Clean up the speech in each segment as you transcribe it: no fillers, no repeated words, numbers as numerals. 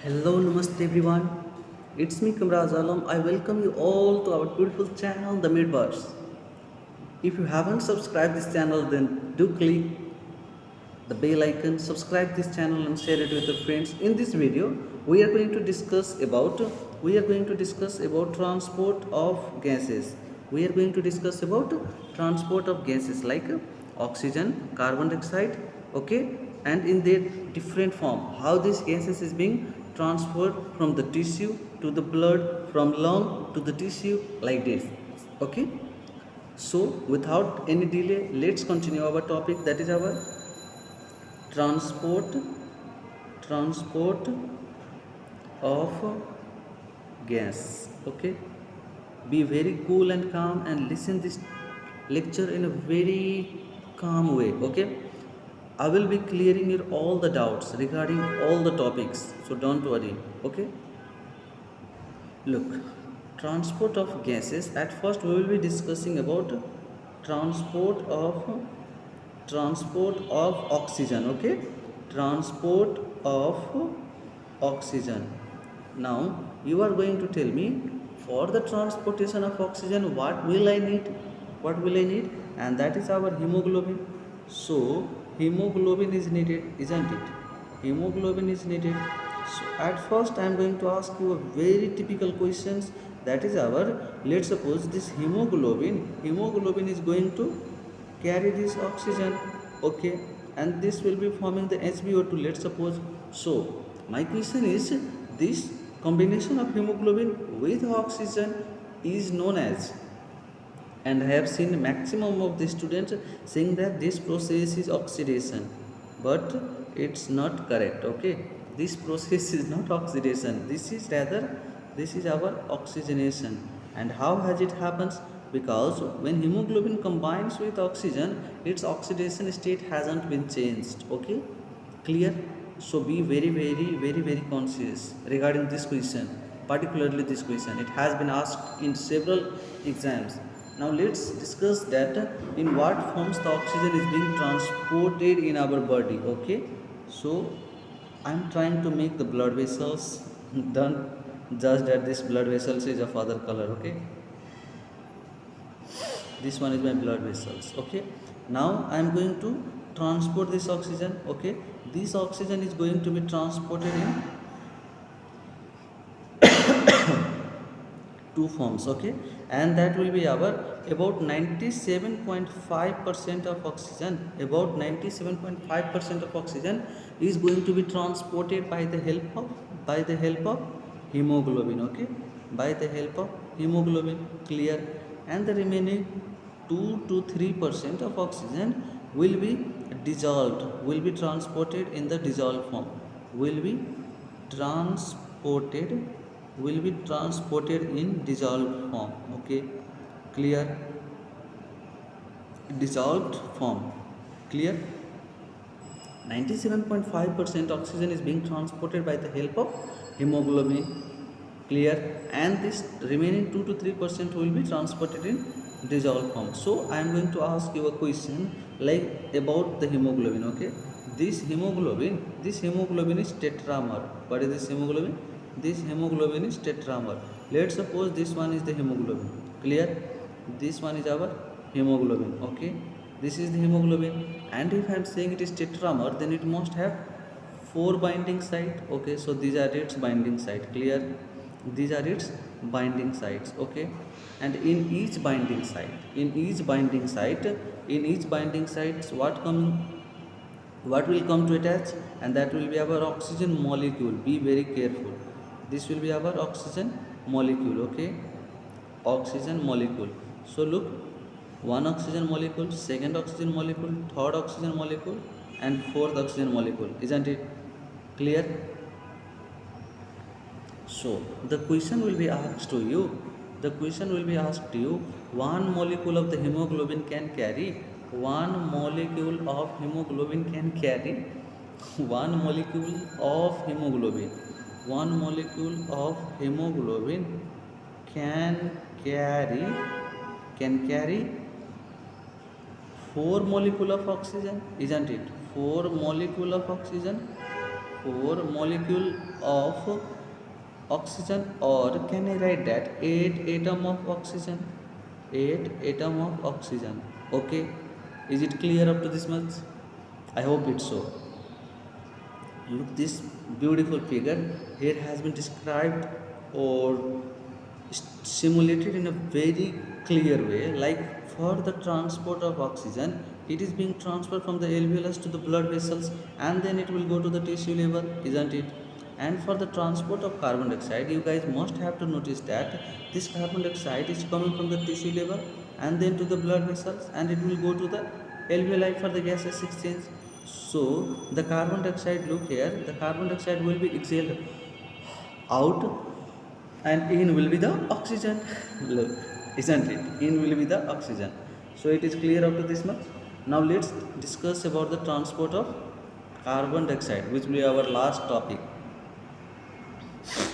Hello, namaste everyone. It's me Kamraz Alam. I welcome you all to our beautiful channel, The Midverse. If you haven't subscribed this channel, then do click the bell icon, subscribe this channel, and share it with your friends. In this video, we are going to discuss about transport of gases. We are going to discuss about transport of gases like oxygen, carbon dioxide, okay, and in their different form. How these gases is being transferred from the tissue to the blood, from lung to the tissue, like this. Okay. So, without any delay, let's continue our topic, that is our transport transport of gas. Okay, be very cool and calm and listen this lecture in a very calm way. Okay, I will be clearing your all the doubts regarding all the topics, so don't worry. Okay, look, transport of gases. At first we will be discussing about transport of transport of oxygen. Okay, transport of oxygen. Now you are going to tell me, for the transportation of oxygen, what will I need, and that is our hemoglobin. So hemoglobin is needed, isn't it? Hemoglobin is needed. So at first I am going to ask you a very typical questions, that is our, let's suppose this hemoglobin is going to carry this oxygen, okay, and this will be forming the HbO2, let's suppose. So my question is, this combination of hemoglobin with oxygen is known as, and I have seen maximum of the students saying that this process is oxidation, but it's not correct. Okay, this process is not oxidation, this is rather, this is our oxygenation. And how has it happens? Because when hemoglobin combines with oxygen, its oxidation state hasn't been changed. Okay, clear? So be very conscious regarding this question, particularly this question. It has been asked in several exams. Now let's discuss that in what forms the oxygen is being transported in our body. Okay, so I'm trying to make the blood vessels. Don't judge that this blood vessels is of other color. Okay, this one is my blood vessels. Okay, now I am going to transport this oxygen. Okay, this oxygen is going to be transported in two forms. Okay, and that will be our, about 97.5% of oxygen, about 97.5% of oxygen is going to be transported by the help of hemoglobin. Okay, by the help of hemoglobin. Clear? And the remaining 2 to 3% of oxygen will be dissolved, will be transported in the dissolved form, will be transported in dissolved form. Okay, clear? Dissolved form. Clear? 97.5% oxygen is being transported by the help of hemoglobin. Clear? And this remaining 2 to 3% will be transported in dissolved form. So I am going to ask you a question like about the hemoglobin. Okay, this hemoglobin is tetramer. What is this hemoglobin? This hemoglobin is tetramer. Let's suppose this one is the hemoglobin. Clear? This one is our hemoglobin. Okay, this is the hemoglobin, and if I am saying it is tetramer, then it must have 4 binding site. Okay, so these are its binding site. Clear? These are its binding sites. Okay, and in each binding sites, what will come to attach? And that will be our oxygen molecule. Be very careful, this will be our oxygen molecule. Okay, oxygen molecule. So look, one oxygen molecule, second oxygen molecule, third oxygen molecule, and fourth oxygen molecule, isn't it? Clear? So the question will be asked to you, one molecule of the hemoglobin can carry, one molecule of hemoglobin can carry one molecule of hemoglobin can carry can carry 4 molecule of oxygen, isn't it? 4 molecule of oxygen, 4 molecule of oxygen, or can I write that 8 atom of oxygen? 8 atom of oxygen. Okay, is it clear up to this much? I hope it's so. Look, this beautiful figure here has been described or simulated in a very clear way. Like, for the transport of oxygen, it is being transferred from the alveolus to the blood vessels, and then it will go to the tissue level, isn't it? And for the transport of carbon dioxide, you guys must have to notice that this carbon dioxide is coming from the tissue level and then to the blood vessels, and it will go to the alveoli for the gaseous exchange. So the carbon dioxide, look here, the carbon dioxide will be exhaled out, and in will be the oxygen. Look, isn't it? In will be the oxygen. So it is clear up to this much. Now let's discuss about the transport of carbon dioxide, which will be our last topic.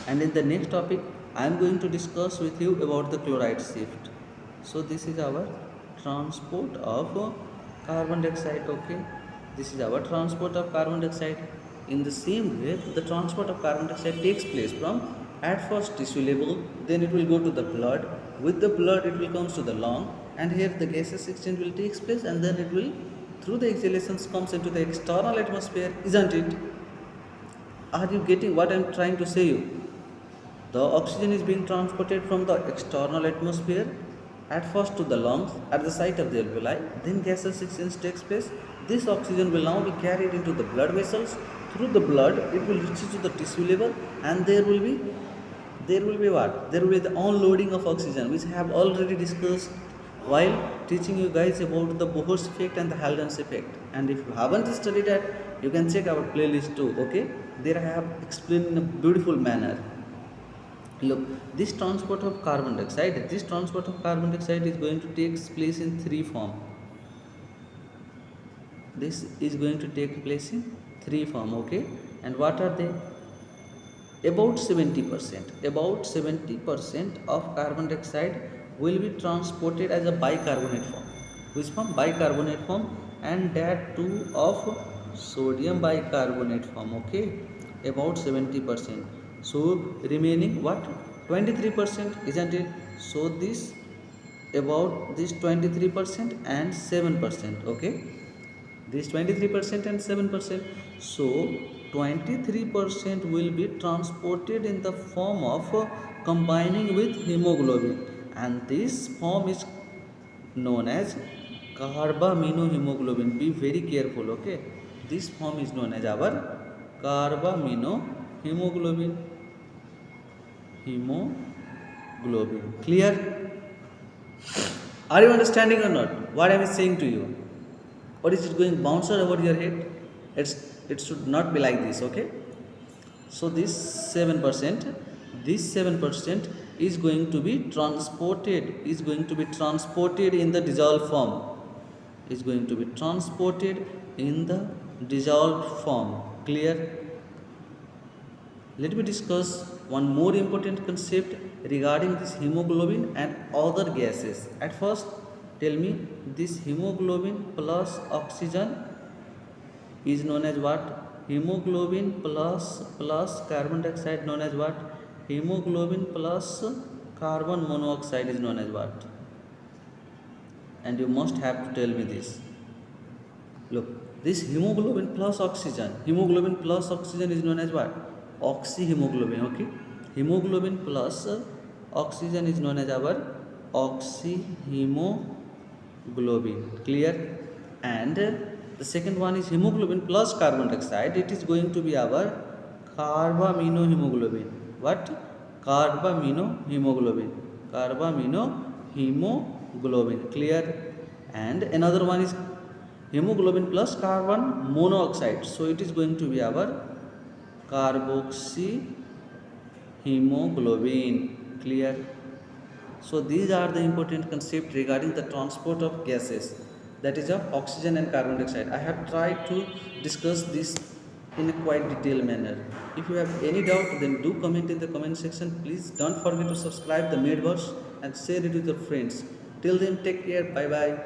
And in the next topic, I am going to discuss with you about the chloride shift. So this is our transport of carbon dioxide. Okay, this is our transport of carbon dioxide. In the same way, the transport of carbon dioxide takes place from at first tissue level, then it will go to the blood. With the blood, it will comes to the lung, and here the gaseous exchange will takes place, and then it will through the exhalations comes into the external atmosphere, isn't it? Are you getting what I am trying to say you? The oxygen is being transported from the external atmosphere at first to the lungs at the site of the alveoli, then gaseous exchange takes place. This oxygen will now be carried into the blood vessels. Through the blood, it will reach to the tissue level, and there will be what? There will be the onloading of oxygen, which I have already discussed while teaching you guys about the Bohr's effect and the Haldane effect. And if you haven't studied that, you can check our playlist too. Okay, there I have explained in a beautiful manner. Look, this transport of carbon dioxide is going to take place in three form. This is going to take place in three form. Okay, and what are they? About 70% of carbon dioxide will be transported as a bicarbonate form. Which form? Bicarbonate form, and that too of sodium bicarbonate form. Okay, about 70%. So remaining what? 23%, isn't it? So this about this 23% and 7%. Okay, this 23% and 7%. So 23% will be transported in the form of combining with hemoglobin, and this form is known as carbaminohemoglobin. Be very careful. Okay, this form is known as our carbaminohemoglobin. Clear? Are you understanding or not what I am saying to you? Or is it going bouncer over your head? It should not be like this. Okay, so this 7% is going to be transported in the dissolved form. Clear? Let me discuss one more important concept regarding this hemoglobin and other gases. At first, tell me, this hemoglobin plus oxygen is known as what? Hemoglobin plus carbon dioxide known as what? Hemoglobin plus carbon monoxide is known as what? And you must have to tell me this. Look, this hemoglobin plus oxygen is known as what? Oxyhemoglobin. Okay, hemoglobin plus oxygen is known as our oxyhemoglobin. Clear? And the second one is hemoglobin plus carbon dioxide. It is going to be our carbaminohemoglobin. What? Carbaminohemoglobin. Clear? And another one is hemoglobin plus carbon monoxide. So it is going to be our carboxyhemoglobin. Clear? So these are the important concepts regarding the transport of gases, that is of oxygen and carbon dioxide. I have tried to discuss this in a quite detailed manner. If you have any doubt, then do comment in the comment section. Please don't forget to subscribe the Madeverse and share it with your friends. Till then, take care. Bye bye.